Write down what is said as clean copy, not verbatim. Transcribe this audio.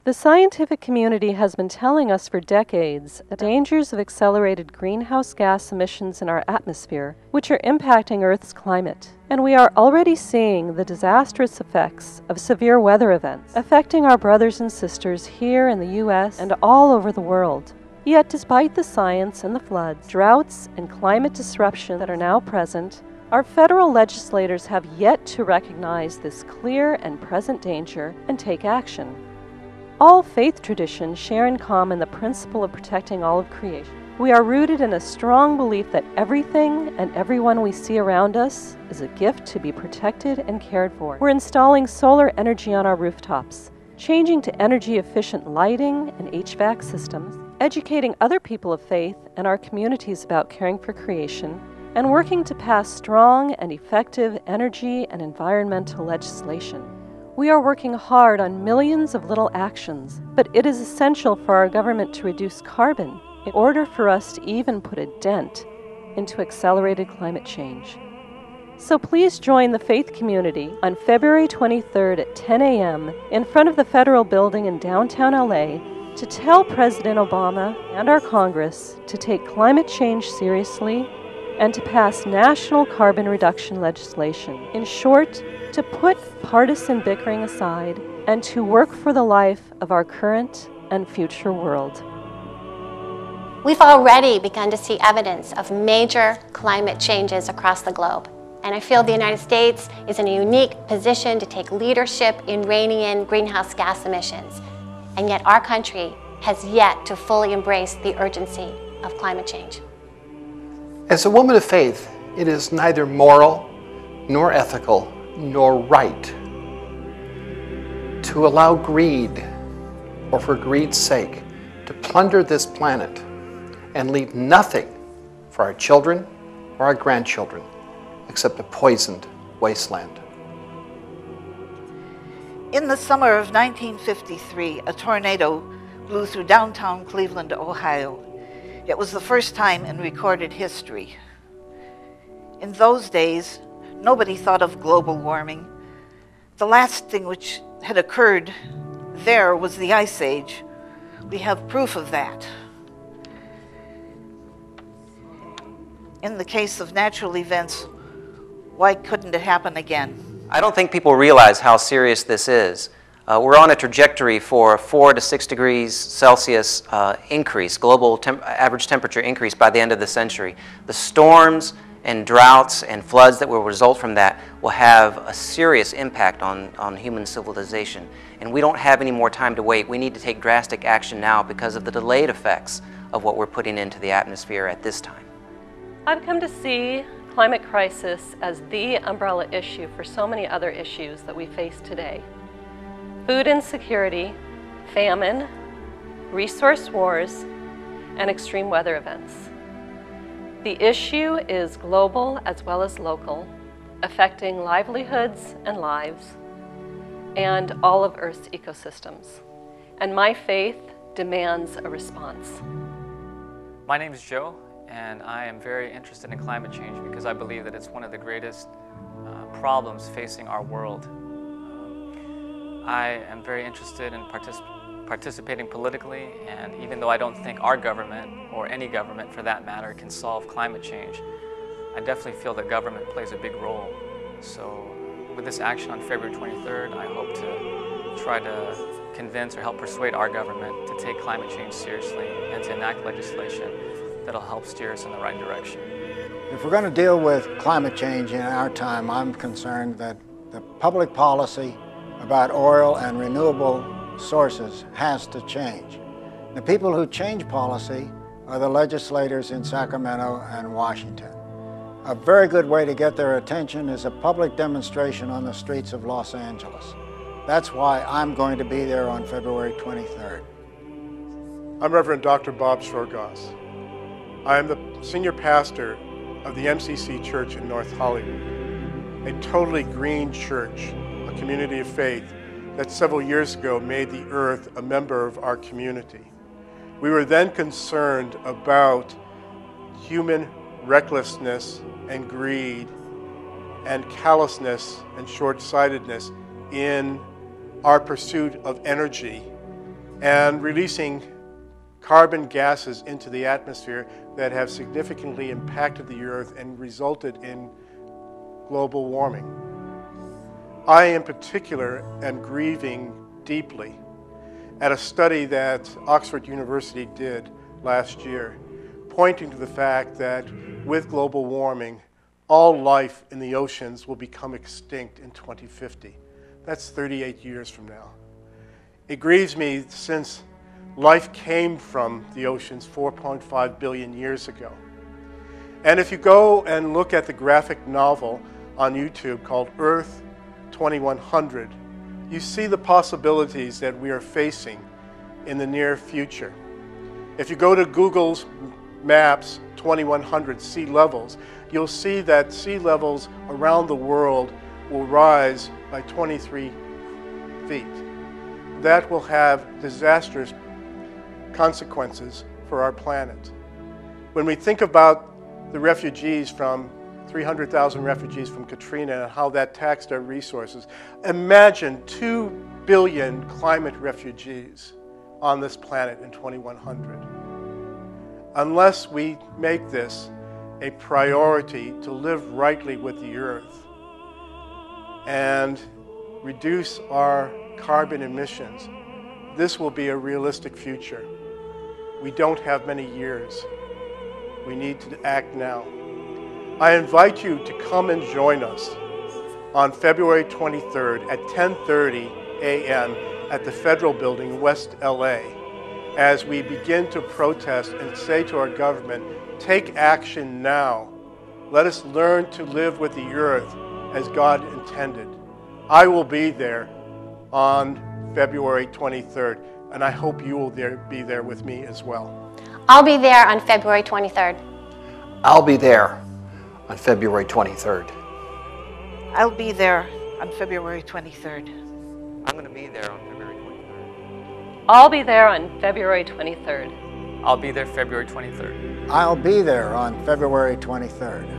The scientific community has been telling us for decades the dangers of accelerated greenhouse gas emissions in our atmosphere, which are impacting Earth's climate. And we are already seeing the disastrous effects of severe weather events affecting our brothers and sisters here in the U.S. and all over the world. Yet, despite the science and the floods, droughts, and climate disruption that are now present, our federal legislators have yet to recognize this clear and present danger and take action. All faith traditions share in common the principle of protecting all of creation. We are rooted in a strong belief that everything and everyone we see around us is a gift to be protected and cared for. We're installing solar energy on our rooftops, changing to energy-efficient lighting and HVAC systems, educating other people of faith and our communities about caring for creation, and working to pass strong and effective energy and environmental legislation. We are working hard on millions of little actions, but it is essential for our government to reduce carbon in order for us to even put a dent into accelerated climate change. So please join the faith community on February 23rd at 10 a.m. in front of the federal building in downtown L.A. to tell President Obama and our Congress to take climate change seriously and to pass national carbon reduction legislation. In short, to put partisan bickering aside and to work for the life of our current and future world. We've already begun to see evidence of major climate changes across the globe, and I feel the United States is in a unique position to take leadership in reining in greenhouse gas emissions, and yet our country has yet to fully embrace the urgency of climate change. As a woman of faith, it is neither moral, nor ethical, nor right to allow greed, or for greed's sake, to plunder this planet and leave nothing for our children or our grandchildren except a poisoned wasteland. In the summer of 1953, a tornado blew through downtown Cleveland, Ohio. It was the first time in recorded history. In those days, nobody thought of global warming. The last thing which had occurred there was the Ice Age. We have proof of that. In the case of natural events, why couldn't it happen again? I don't think people realize how serious this is. We're on a trajectory for a 4 to 6 degrees Celsius increase, global average temperature increase by the end of the century. The storms and droughts and floods that will result from that will have a serious impact on human civilization. And we don't have any more time to wait. We need to take drastic action now because of the delayed effects of what we're putting into the atmosphere at this time. I've come to see climate crisis as the umbrella issue for so many other issues that we face today. Food insecurity, famine, resource wars, and extreme weather events. The issue is global as well as local, affecting livelihoods and lives, and all of Earth's ecosystems. And my faith demands a response. My name is Joe, and I am very interested in climate change because I believe that it's one of the greatest problems facing our world. I am very interested in participating politically, and even though I don't think our government, or any government for that matter, can solve climate change, I definitely feel that government plays a big role. So with this action on February 23rd, I hope to try to convince or help persuade our government to take climate change seriously and to enact legislation that'll help steer us in the right direction. If we're going to deal with climate change in our time, I'm concerned that the public policy about oil and renewable sources has to change. The people who change policy are the legislators in Sacramento and Washington. A very good way to get their attention is a public demonstration on the streets of Los Angeles. That's why I'm going to be there on February 23rd. I'm Reverend Dr. Bob Shorgoss. I am the senior pastor of the MCC Church in North Hollywood, a totally green church, a community of faith that several years ago made the earth a member of our community. We were then concerned about human recklessness and greed and callousness and short-sightedness in our pursuit of energy and releasing carbon gases into the atmosphere that have significantly impacted the Earth and resulted in global warming. I, in particular, am grieving deeply at a study that Oxford University did last year, pointing to the fact that with global warming, all life in the oceans will become extinct in 2050. That's 38 years from now. It grieves me since life came from the oceans 4.5 billion years ago. And if you go and look at the graphic novel on YouTube called Earth 2100, you see the possibilities that we are facing in the near future. If you go to Google's Maps 2100 sea levels, you'll see that sea levels around the world will rise by 23 feet. That will have disastrous consequences for our planet. When we think about the refugees from 300,000 refugees from Katrina and how that taxed our resources, imagine 2 billion climate refugees on this planet in 2100. Unless we make this a priority to live rightly with the earth and reduce our carbon emissions, this will be a realistic future. We don't have many years. We need to act now. I invite you to come and join us on February 23rd at 10:30 a.m. at the Federal Building in West L.A. as we begin to protest and say to our government, take action now. Let us learn to live with the earth as God intended. I will be there on February 23rd, and I hope you will be there with me as well. I'll be there on February 23rd. I'll be there on February 23rd. I'll be there on February 23rd. I'm going to be there on February 23rd. I'll be there on February 23rd. I'll be there February 23rd. I'll be there on February 23rd.